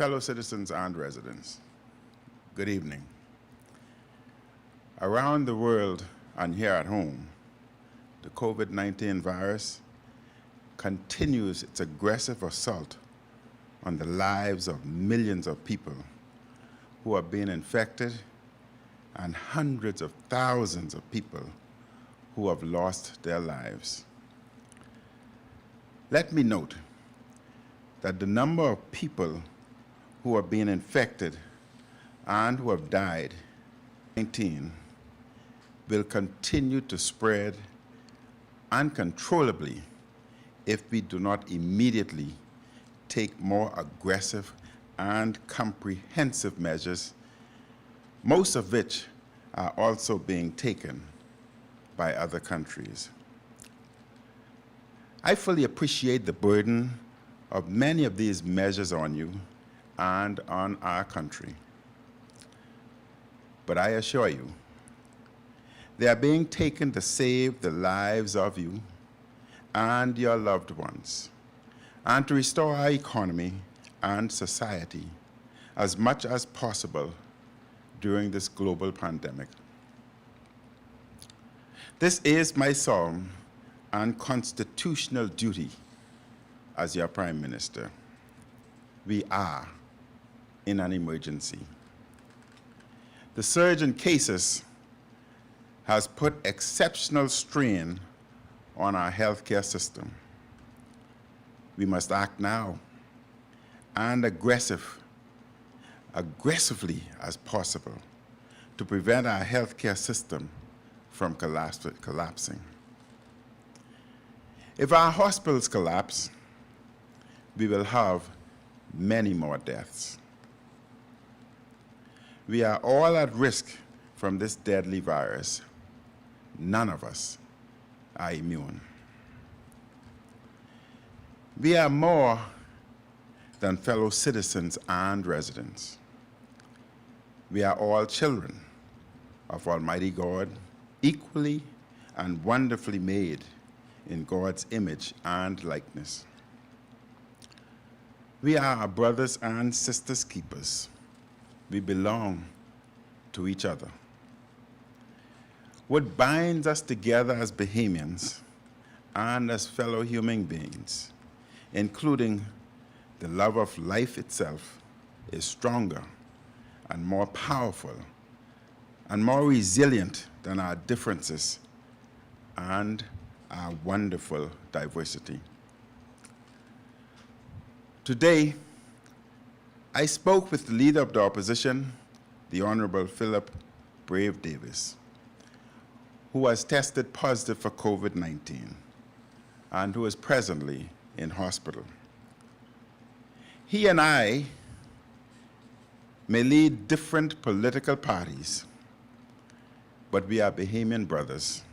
Fellow citizens and residents, good evening. Around the world and here at home, the COVID-19 virus continues its aggressive assault on the lives of millions of people who are being infected and hundreds of thousands of people who have lost their lives. Let me note that the number of people who are being infected and who have died, 19, will continue to spread uncontrollably if we do not immediately take more aggressive and comprehensive measures, most of which are also being taken by other countries. I fully appreciate the burden of many of these measures on you and on our country. But I assure you, they are being taken to save the lives of you and your loved ones, and to restore our economy and society as much as possible during this global pandemic. This is my solemn and constitutional duty as your Prime Minister. We are in an emergency. The surge in cases has put exceptional strain on our healthcare system. We must act now and aggressively as possible to prevent our healthcare system from collapsing. If our hospitals collapse, we will have many more deaths. We are all at risk from this deadly virus. None of us are immune. We are more than fellow citizens and residents. We are all children of Almighty God, equally and wonderfully made in God's image and likeness. We are our brothers and sisters keepers. We belong to each other. What binds us together as Bahamians and as fellow human beings, including the love of life itself, is stronger and more powerful and more resilient than our differences and our wonderful diversity. Today, I spoke with the leader of the opposition, the Honorable Philip Brave Davis, who has tested positive for COVID-19 and who is presently in hospital. He and I may lead different political parties, but we are Bahamian brothers,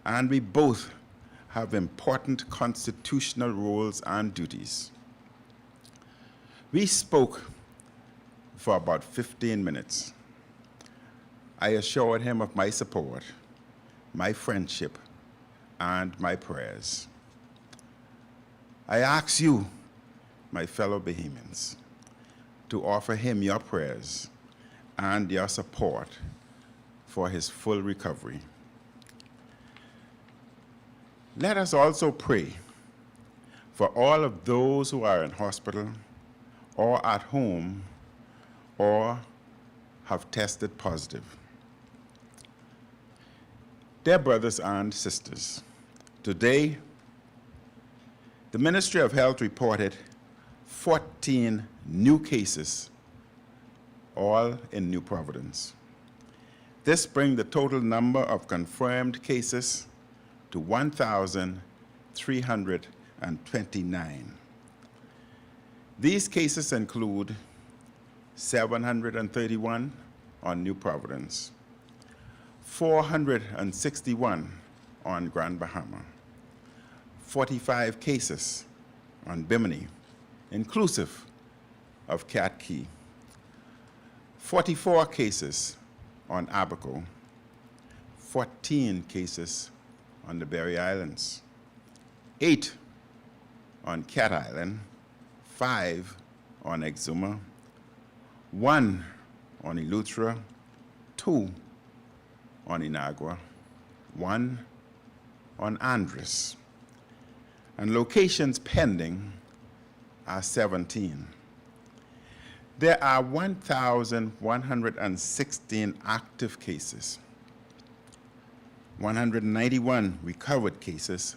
and we both have important constitutional roles and duties. We spoke for about 15 minutes. I assured him of my support, my friendship, and my prayers. I ask you, my fellow Bahamians, to offer him your prayers and your support for his full recovery. Let us also pray for all of those who are in hospital or at home or have tested positive. Dear brothers and sisters, today, the Ministry of Health reported 14 new cases, all in New Providence. This brings the total number of confirmed cases to 1,329. These cases include 731 on New Providence, 461 on Grand Bahama, 45 cases on Bimini, inclusive of Cat Key, 44 cases on Abaco, 14 cases on the Berry Islands, 8 on Cat Island, 5 on Exuma, 1 on Eleuthera, 2 on Inagua, 1 on Andres, and locations pending are 17. There are 1,116 active cases, 191 recovered cases,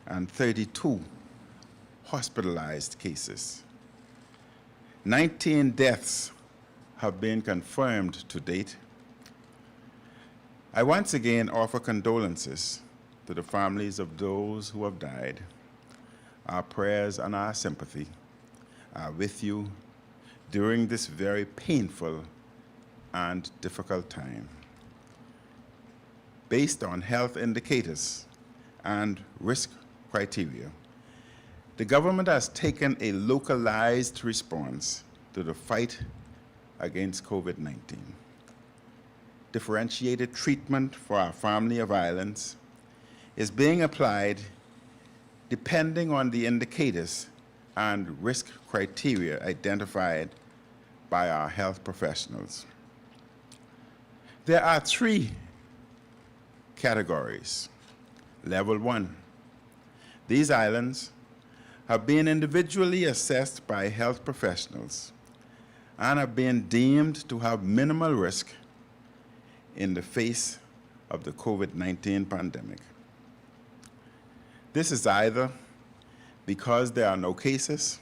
and 32 hospitalized cases. 19 deaths have been confirmed to date. I once again offer condolences to the families of those who have died. Our prayers and our sympathy are with you during this very painful and difficult time. Based on health indicators and risk criteria, the government has taken a localized response to the fight against COVID-19. Differentiated treatment for our family of islands is being applied depending on the indicators and risk criteria identified by our health professionals. There are 3 categories. Level 1. These islands have been individually assessed by health professionals and have been deemed to have minimal risk in the face of the COVID-19 pandemic. This is either because there are no cases,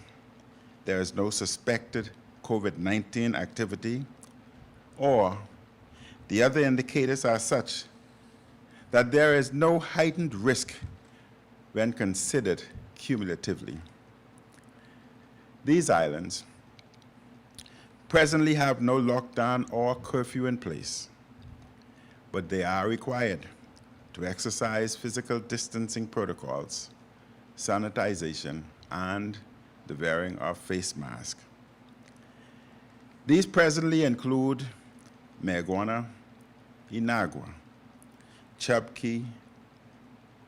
there is no suspected COVID-19 activity, or the other indicators are such that there is no heightened risk when considered cumulatively. These islands presently have no lockdown or curfew in place, but they are required to exercise physical distancing protocols, sanitization, and the wearing of face masks. These presently include Mayaguana, Inagua, Chubkey,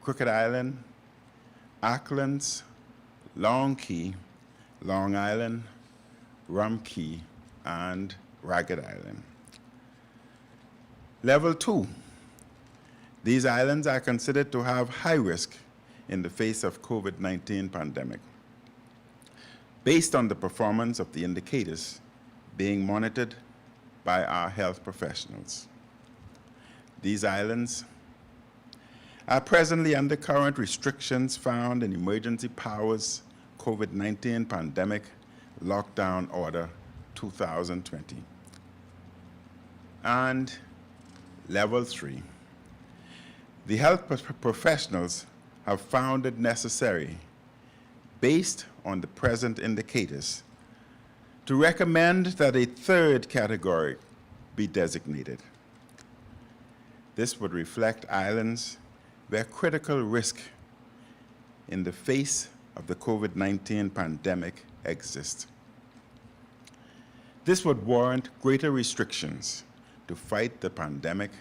Crooked Island, Acklands, Long Key, Long Island, Rum Key, and Ragged Island. Level 2. These islands are considered to have high risk in the face of COVID-19 pandemic, based on the performance of the indicators being monitored by our health professionals. These islands are presently under current restrictions found in Emergency Powers COVID-19 Pandemic Lockdown Order 2020. And Level 3. The health professionals have found it necessary, based on the present indicators, to recommend that a 3rd category be designated. This would reflect islands where critical risk in the face of the COVID-19 pandemic exists. This would warrant greater restrictions to fight the pandemic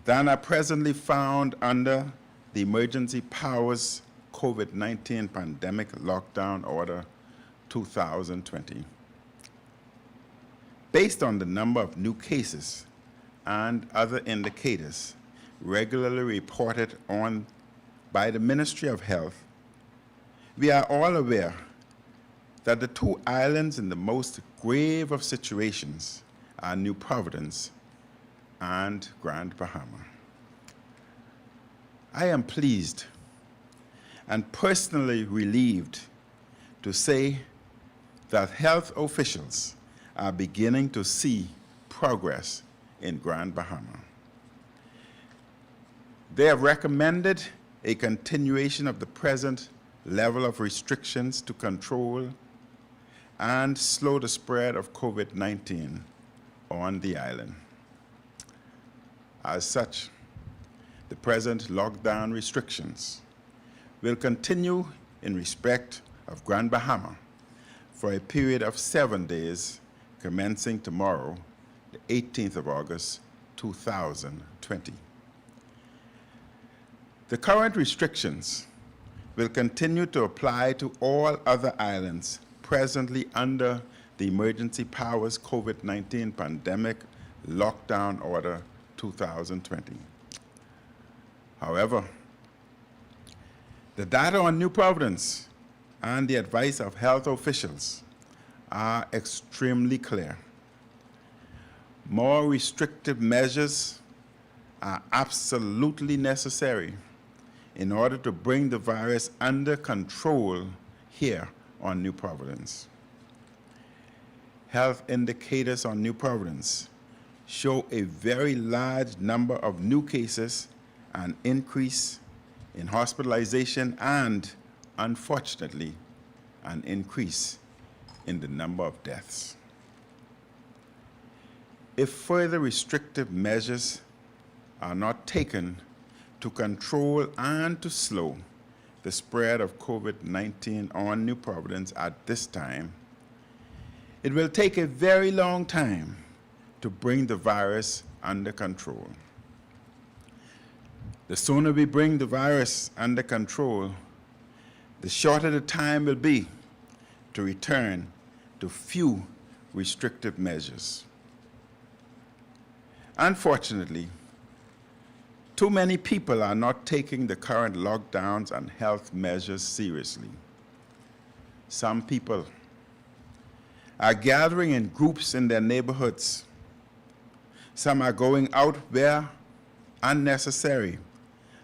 than are presently found under the Emergency Powers COVID-19 Pandemic Lockdown Order 2020. Based on the number of new cases and other indicators regularly reported on by the Ministry of Health, we are all aware that the 2 islands in the most grave of situations are New Providence and Grand Bahama. I am pleased and personally relieved to say that health officials are beginning to see progress in Grand Bahama. They have recommended a continuation of the present level of restrictions to control and slow the spread of COVID-19 on the island. As such, the present lockdown restrictions will continue in respect of Grand Bahama for a period of 7 days, commencing tomorrow, the 18th of August, 2020. The current restrictions will continue to apply to all other islands presently under the Emergency Powers COVID-19 Pandemic Lockdown Order 2020. However, the data on New Providence and the advice of health officials are extremely clear. More restrictive measures are absolutely necessary in order to bring the virus under control here on New Providence. Health indicators on New Providence show a very large number of new cases, an increase in hospitalization, and, unfortunately, an increase in the number of deaths. If further restrictive measures are not taken to control and to slow the spread of COVID-19 on New Providence at this time, it will take a very long time to bring the virus under control. The sooner we bring the virus under control, the shorter the time will be to return to few restrictive measures. Unfortunately, too many people are not taking the current lockdowns and health measures seriously. Some people are gathering in groups in their neighborhoods. Some are going out where unnecessary.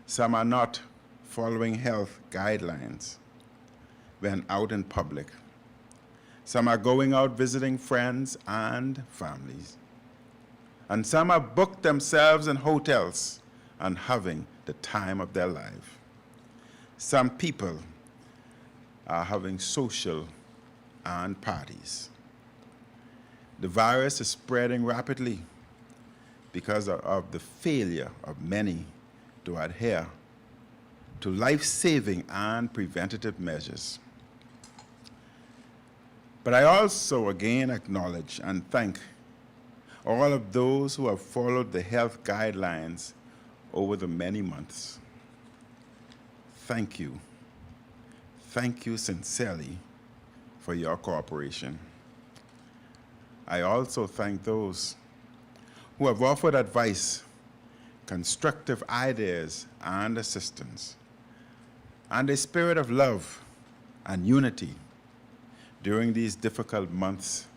Some are not following health guidelines when out in public. Some are going out visiting friends and families. And some have booked themselves in hotels and having the time of their life. Some people are having social and parties. The virus is spreading rapidly because of the failure of many to adhere to life-saving and preventative measures. But I also again acknowledge and thank all of those who have followed the health guidelines over the many months. Thank you. Thank you sincerely for your cooperation. I also thank those who have offered advice, constructive ideas, and assistance, and a spirit of love and unity during these difficult months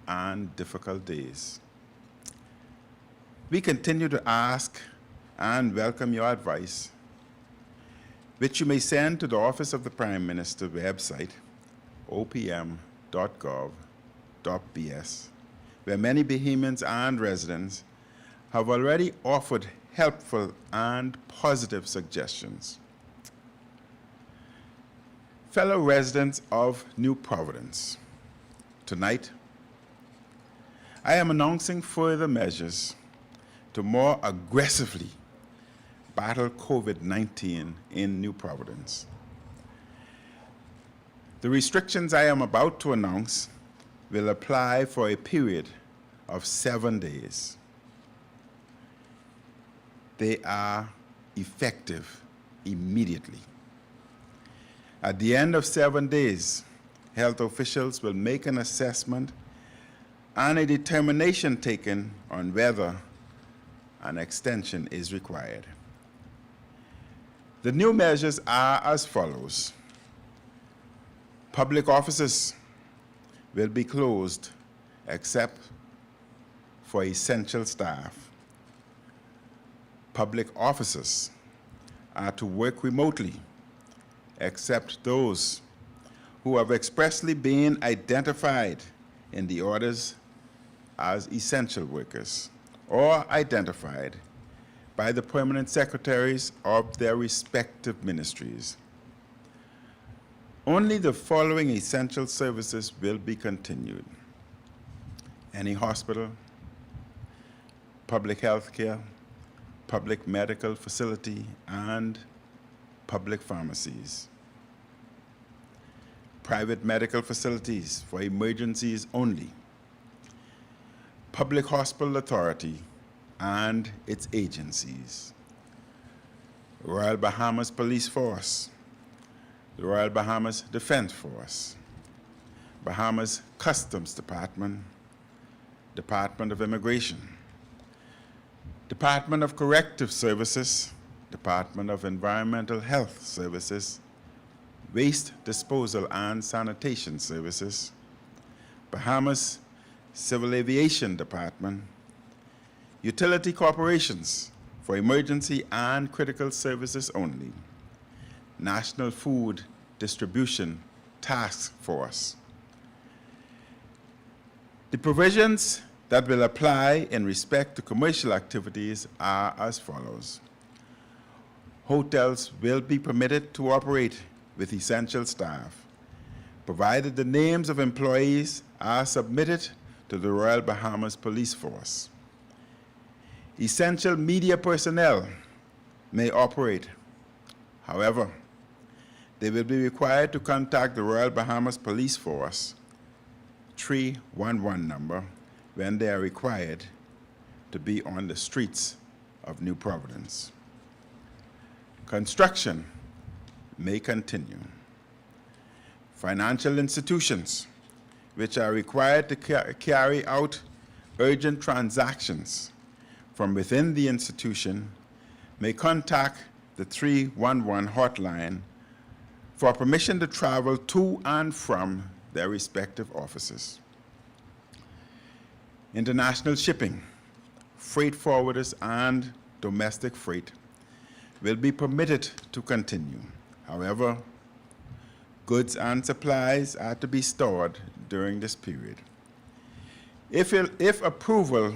and difficult days. We continue to ask and welcome your advice, which you may send to the Office of the Prime Minister website, opm.gov.bs, where many Bahamians and residents have already offered helpful and positive suggestions. Fellow residents of New Providence, tonight I am announcing further measures to more aggressively battle COVID-19 in New Providence. The restrictions I am about to announce will apply for a period of 7 days. They are effective immediately. At the end of 7 days, health officials will make an assessment and a determination taken on whether an extension is required. The new measures are as follows. Public offices will be closed except for essential staff. Public officers are to work remotely except those who have expressly been identified in the orders as essential workers or identified by the permanent secretaries of their respective ministries. Only the following essential services will be continued: any hospital, public health care, public medical facility, and public pharmacies. Private medical facilities for emergencies only. Public Hospital Authority and its agencies. Royal Bahamas Police Force, the Royal Bahamas Defense Force, Bahamas Customs Department, Department of Immigration, Department of Corrective Services, Department of Environmental Health Services, Waste Disposal and Sanitation Services, Bahamas Civil Aviation Department, Utility Corporations for Emergency and Critical Services only, National Food Distribution Task Force. The provisions that will apply in respect to commercial activities are as follows. Hotels will be permitted to operate with essential staff, provided the names of employees are submitted to the Royal Bahamas Police Force. Essential media personnel may operate. However, they will be required to contact the Royal Bahamas Police Force 311 number when they are required to be on the streets of New Providence. Construction may continue. Financial institutions, which are required to carry out urgent transactions from within the institution, may contact the 311 hotline for permission to travel to and from their respective offices. International shipping, freight forwarders, and domestic freight will be permitted to continue. However, goods and supplies are to be stored during this period. If approval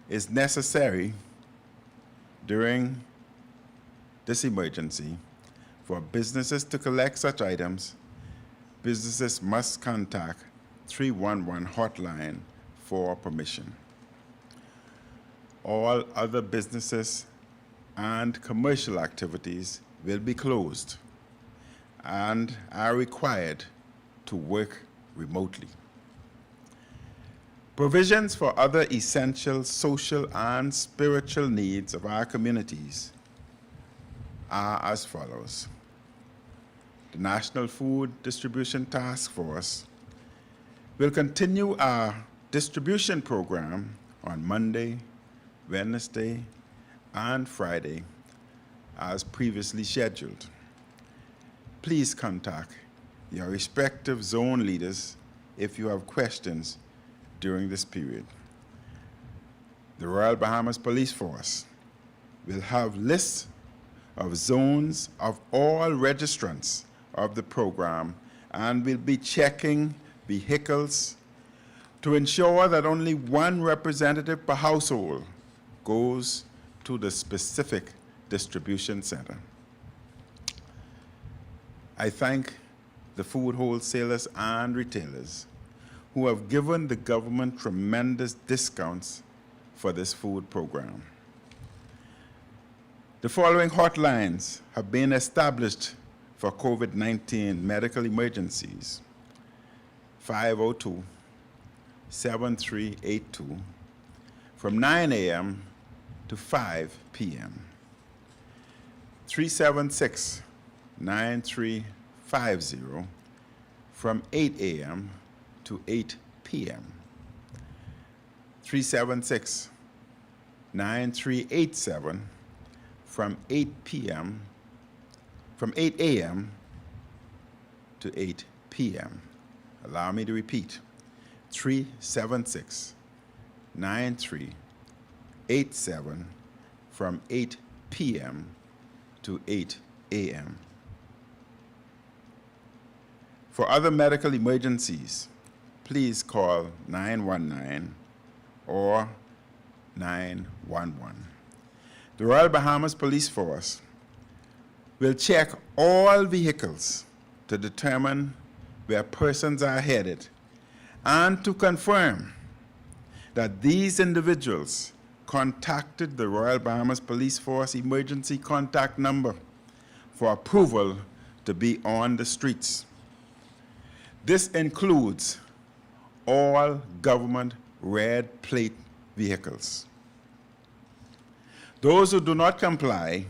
is necessary during this emergency for businesses to collect such items, businesses must contact 311 hotline for permission. All other businesses and commercial activities will be closed and are required to work remotely. Provisions for other essential social and spiritual needs of our communities are as follows. The National Food Distribution Task Force will continue our distribution program on Monday, Wednesday, and Friday as previously scheduled. Please contact your respective zone leaders if you have questions during this period. The Royal Bahamas Police Force will have lists of zones of all registrants of the program and will be checking vehicles to ensure that only one representative per household goes to the specific distribution center. I thank the food wholesalers and retailers who have given the government tremendous discounts for this food program. The following hotlines have been established for COVID-19 medical emergencies: 502-7382 from 9 a.m. to 5 p.m. 376-9350 from 8 a.m. to 8 p.m. 376-9387 from 8 p.m. from 8 a.m. to 8 p.m. Allow me to repeat. 376-9387 from 8 p.m. to 8 a.m. For other medical emergencies, please call 919 or 911. The Royal Bahamas Police Force will check all vehicles to determine where persons are headed and to confirm that these individuals contacted the Royal Bahamas Police Force emergency contact number for approval to be on the streets. This includes all government red plate vehicles. Those who do not comply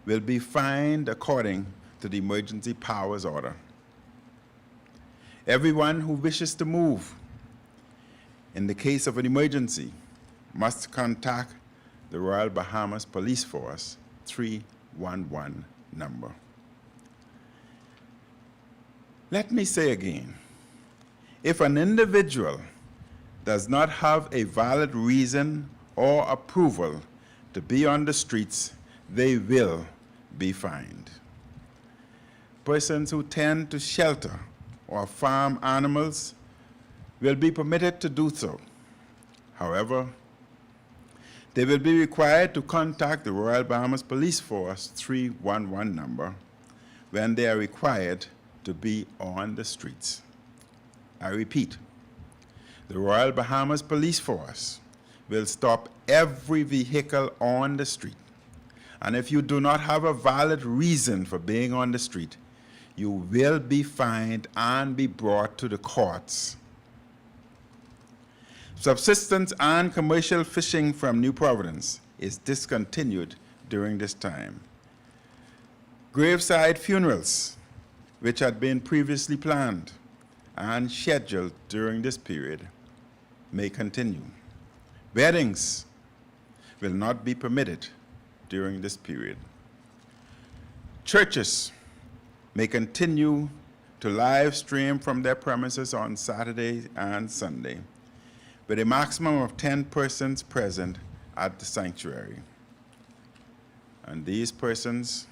will be fined according to the emergency powers order. Everyone who wishes to move in the case of an emergency must contact the Royal Bahamas Police Force 311 number. Let me say again, if an individual does not have a valid reason or approval to be on the streets, they will be fined. Persons who tend to shelter or farm animals will be permitted to do so. However, they will be required to contact the Royal Bahamas Police Force 311 number when they are required to be on the streets. I repeat, the Royal Bahamas Police Force will stop every vehicle on the street. And if you do not have a valid reason for being on the street, you will be fined and be brought to the courts. Subsistence and commercial fishing from New Providence is discontinued during this time. Graveside funerals, which had been previously planned and scheduled during this period, may continue. Weddings will not be permitted during this period. Churches may continue to live stream from their premises on Saturday and Sunday, with a maximum of 10 persons present at the sanctuary. And these persons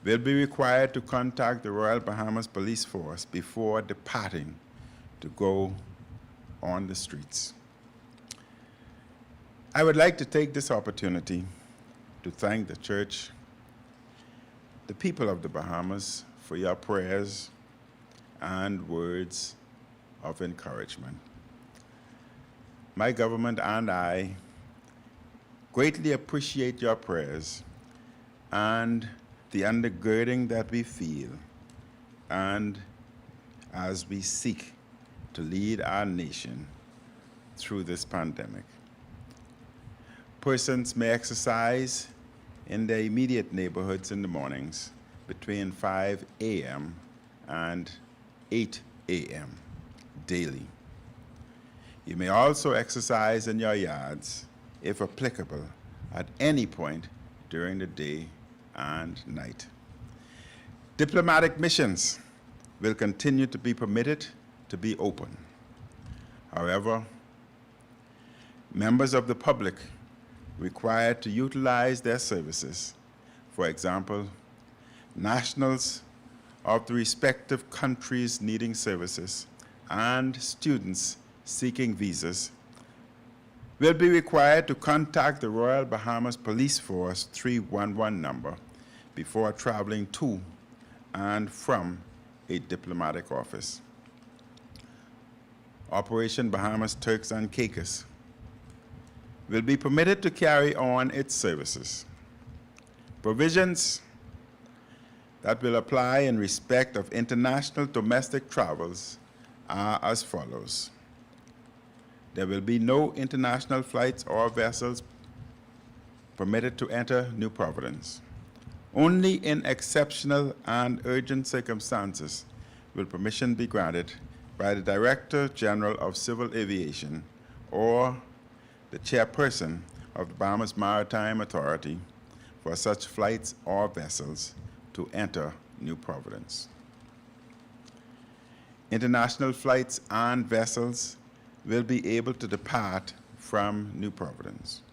will be required to contact the Royal Bahamas Police Force before departing to go on the streets. I would like to take this opportunity to thank the church, the people of the Bahamas, for your prayers and words of encouragement. My government and I greatly appreciate your prayers and the undergirding that we feel, and as we seek to lead our nation through this pandemic. Persons may exercise in their immediate neighborhoods in the mornings between 5 a.m. and 8 a.m. daily. You may also exercise in your yards, if applicable, at any point during the day and night. Diplomatic missions will continue to be permitted to be open. However, members of the public required to utilize their services, for example, nationals of the respective countries needing services and students seeking visas, will be required to contact the Royal Bahamas Police Force 311 number before traveling to and from a diplomatic office. Operation Bahamas Turks and Caicos will be permitted to carry on its services. Provisions that will apply in respect of international domestic travels are as follows. There will be no international flights or vessels permitted to enter New Providence. Only in exceptional and urgent circumstances will permission be granted by the Director General of Civil Aviation or the chairperson of the Bahamas Maritime Authority for such flights or vessels to enter New Providence. International flights and vessels will be able to depart from New Providence.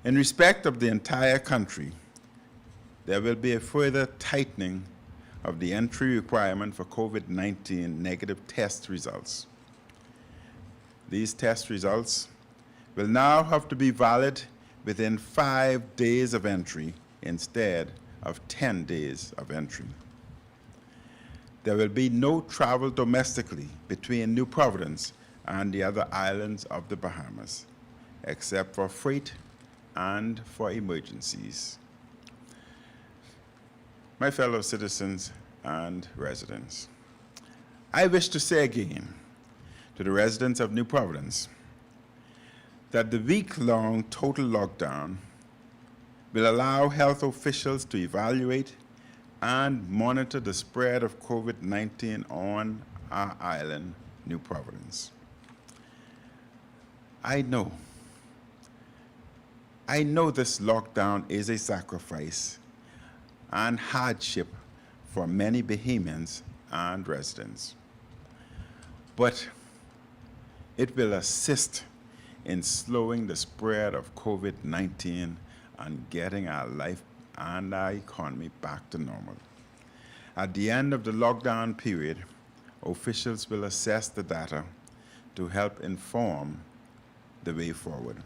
In respect of the entire country, there will be a further tightening of the entry requirement for COVID-19 negative test results. These test results will now have to be valid within 5 days of entry instead of 10 days of entry. There will be no travel domestically between New Providence and the other islands of the Bahamas, except for freight and for emergencies. My fellow citizens and residents, I wish to say again to the residents of New Providence that the week-long total lockdown will allow health officials to evaluate and monitor the spread of COVID-19 on our island, New Providence. I know this lockdown is a sacrifice and hardship for many Bahamians and residents, but it will assist in slowing the spread of COVID-19 and getting our life and our economy back to normal. At the end of the lockdown period, officials will assess the data to help inform the way forward.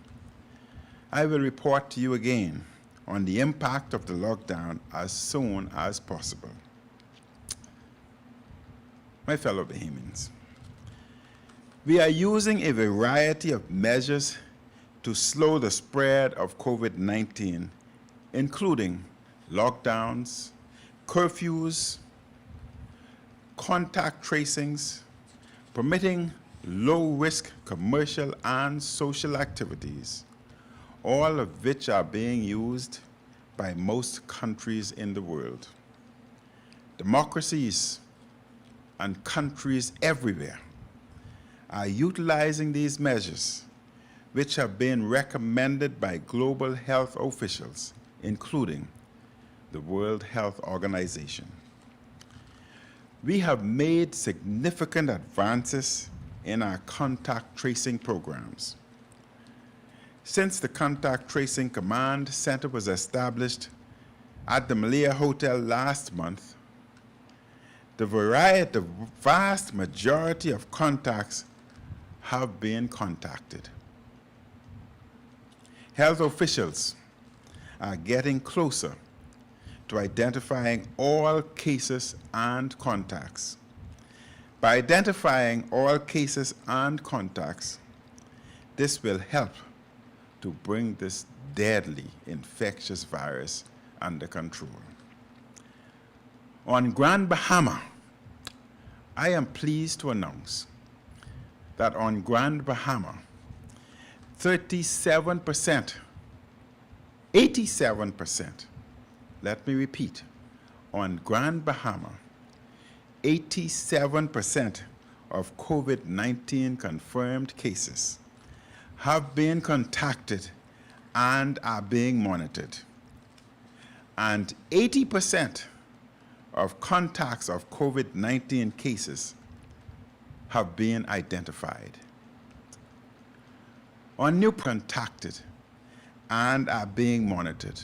I will report to you again on the impact of the lockdown as soon as possible. My fellow Bahamians, we are using a variety of measures to slow the spread of COVID-19, including lockdowns, curfews, contact tracings, permitting low-risk commercial and social activities, all of which are being used by most countries in the world. Democracies and countries everywhere are utilizing these measures, which have been recommended by global health officials, including the World Health Organization. We have made significant advances in our contact tracing programs. Since the Contact Tracing Command Center was established at the Malia Hotel last month, the vast majority of contacts have been contacted. Health officials are getting closer to identifying all cases and contacts. By identifying all cases and contacts, this will help to bring this deadly infectious virus under control. On Grand Bahama, I am pleased to announce that on Grand Bahama, 87%, let me repeat, on Grand Bahama, 87% of COVID-19 confirmed cases have been contacted and are being monitored. And 80% of contacts of COVID-19 cases have been identified. On new contacted and are being monitored,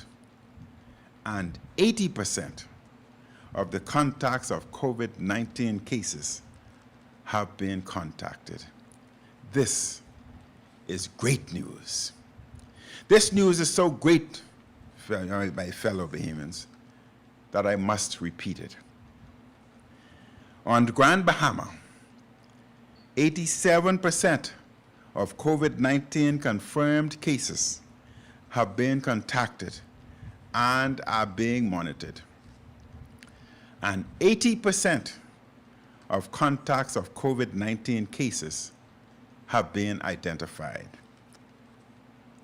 and 80% of the contacts of COVID-19 cases have been contacted. This is great news. This news is so great, my fellow Bahamians, that I must repeat it. On Grand Bahama, 87% of COVID-19 confirmed cases have been contacted and are being monitored. And 80% of contacts of COVID-19 cases have been identified.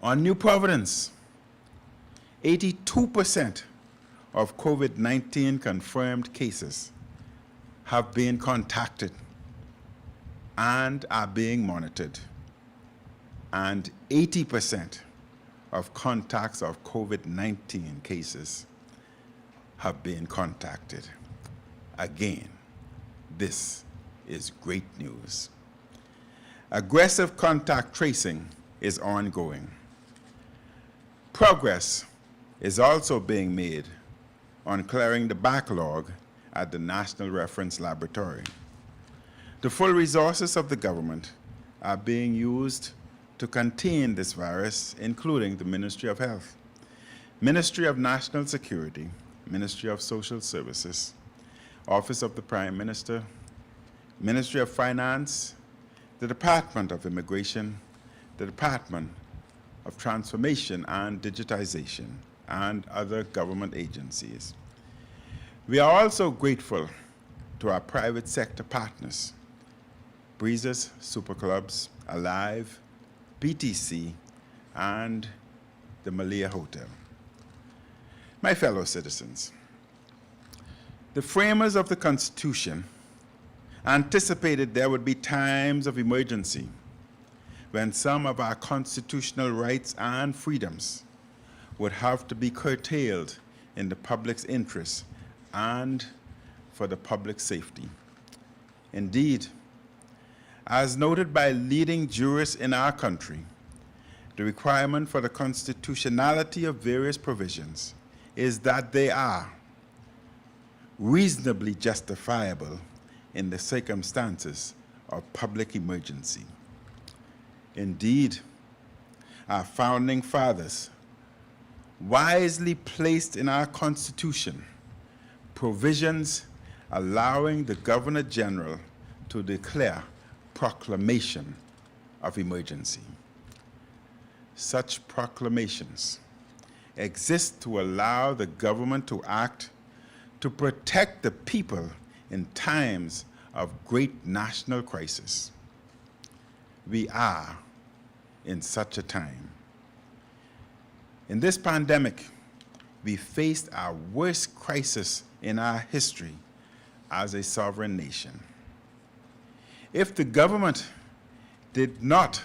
On New Providence, 82% of COVID-19 confirmed cases have been contacted and are being monitored. And 80% of contacts of COVID-19 cases have been contacted. Again, this is great news. Aggressive contact tracing is ongoing. Progress is also being made on clearing the backlog at the National Reference Laboratory. The full resources of the government are being used to contain this virus, including the Ministry of Health, Ministry of National Security, Ministry of Social Services, Office of the Prime Minister, Ministry of Finance, the Department of Immigration, the Department of Transformation and Digitization, and other government agencies. We are also grateful to our private sector partners, Breezes Super Clubs, Alive, PTC, and the Malia Hotel. My fellow citizens, The framers of the Constitution anticipated there would be times of emergency when some of our constitutional rights and freedoms would have to be curtailed in the public's interest and for the public safety. Indeed, as noted by leading jurists in our country, the requirement for the constitutionality of various provisions is that they are reasonably justifiable in the circumstances of public emergency. Indeed, our founding fathers wisely placed in our Constitution provisions allowing the Governor General to declare proclamation of emergency. Such proclamations exist to allow the government to act to protect the people in times of great national crisis. We are in such a time. In this pandemic, we faced our worst crisis in our history as a sovereign nation. If the government did not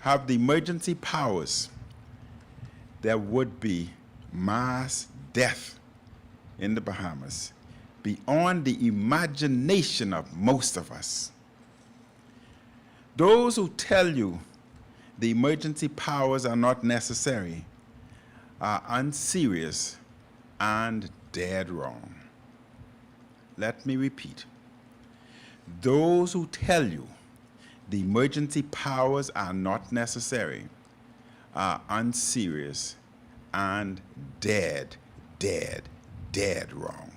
have the emergency powers, there would be mass death in the Bahamas beyond the imagination of most of us. Those who tell you the emergency powers are not necessary are unserious and dead wrong. Let me repeat. Those who tell you the emergency powers are not necessary are unserious and dead wrong.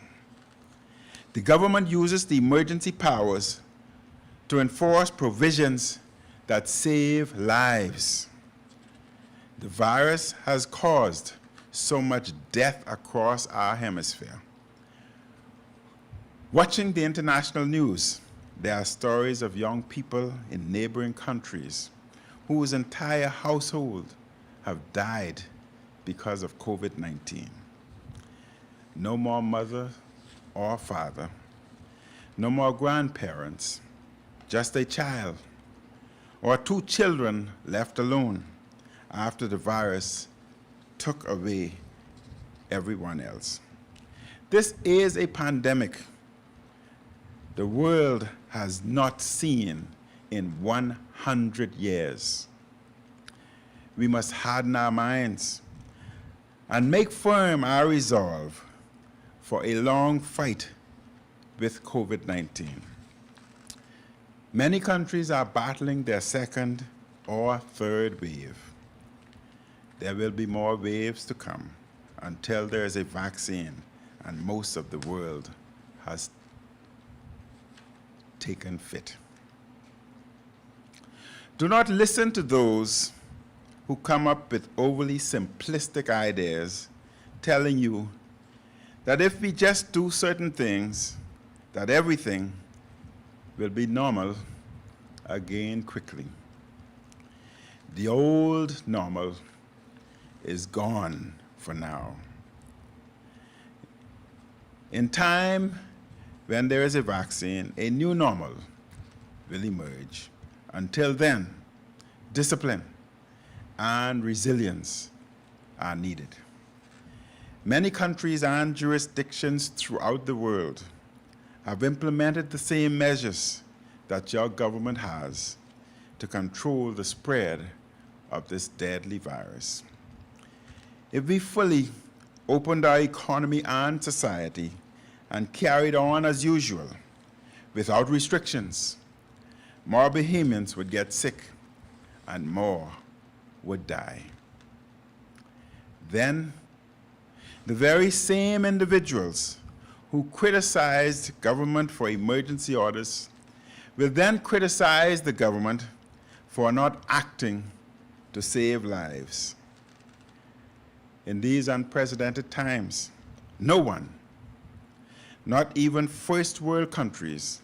The government uses the emergency powers to enforce provisions that save lives. The virus has caused so much death across our hemisphere. Watching the international news, there are stories of young people in neighboring countries whose entire household have died because of COVID-19. No more mother or father, no more grandparents, just a child or two children left alone after the virus took away everyone else. This is a pandemic the world has not seen in 100 years. We must harden our minds and make firm our resolve for a long fight with COVID-19. Many countries are battling their second or third wave. There will be more waves to come until there is a vaccine and most of the world has taken fit. Do not listen to those who come up with overly simplistic ideas telling you that if we just do certain things, that everything will be normal again quickly. The old normal is gone for now. In time, when there is a vaccine, a new normal will emerge. Until then, discipline and resilience are needed. Many countries and jurisdictions throughout the world have implemented the same measures that your government has to control the spread of this deadly virus. If we fully opened our economy and society and carried on as usual, without restrictions, more Bahamians would get sick and more would die. Then, the very same individuals who criticized government for emergency orders will then criticize the government for not acting to save lives. In these unprecedented times, no one, not even first world countries,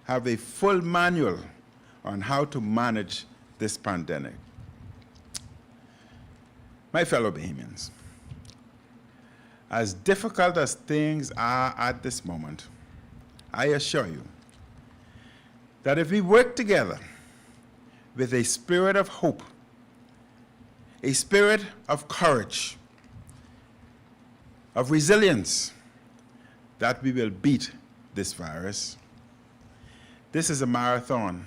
have a full manual on how to manage this pandemic. My fellow Bahamians, As difficult as things are at this moment, I assure you that if we work together with a spirit of hope, a spirit of courage, of resilience, that we will beat this virus. This is a marathon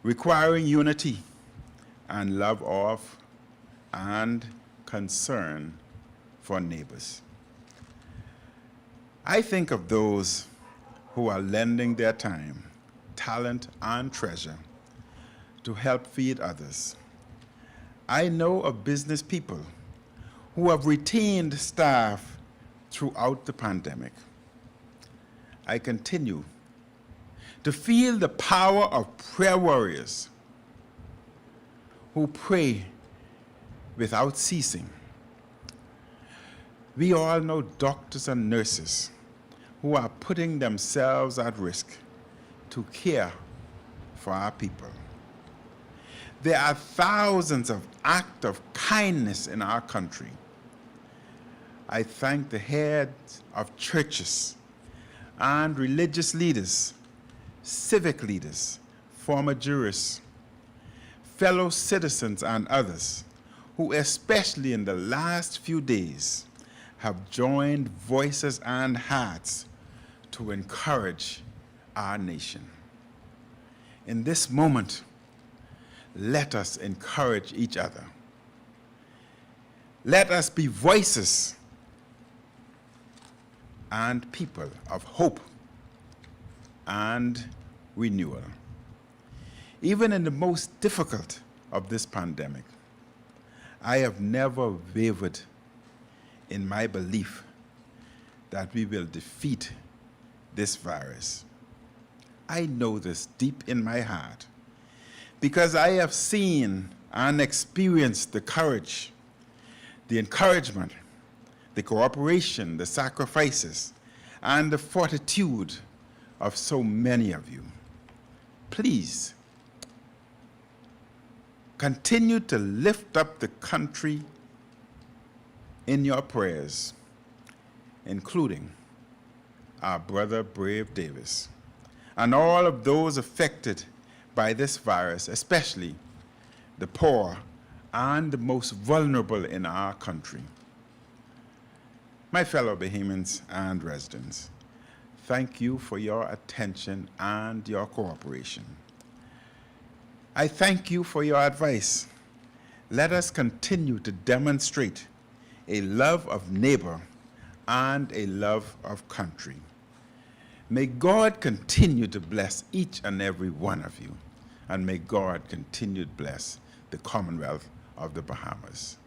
requiring unity and love of and concern for neighbors. I think of those who are lending their time, talent, and treasure to help feed others. I know of business people who have retained staff throughout the pandemic. I continue to feel the power of prayer warriors who pray without ceasing. We all know doctors and nurses who are putting themselves at risk to care for our people. There are thousands of acts of kindness in our country. I thank the heads of churches and religious leaders, civic leaders, former jurists, fellow citizens, and others who, especially in the last few days, have joined voices and hearts to encourage our nation. In this moment, let us encourage each other. Let us be voices and people of hope and renewal. Even in the most difficult of this pandemic, I have never wavered in my belief that we will defeat this virus. I know this deep in my heart because I have seen and experienced the courage, the encouragement, the cooperation, the sacrifices, and the fortitude of so many of you. Please, continue to lift up the country in your prayers, including our brother Brave Davis, and all of those affected by this virus, especially the poor and the most vulnerable in our country. My fellow Bahamians and residents, thank you for your attention and your cooperation. I thank you for your advice. Let us continue to demonstrate a love of neighbor and a love of country. May God continue to bless each and every one of you, and may God continue to bless the Commonwealth of the Bahamas.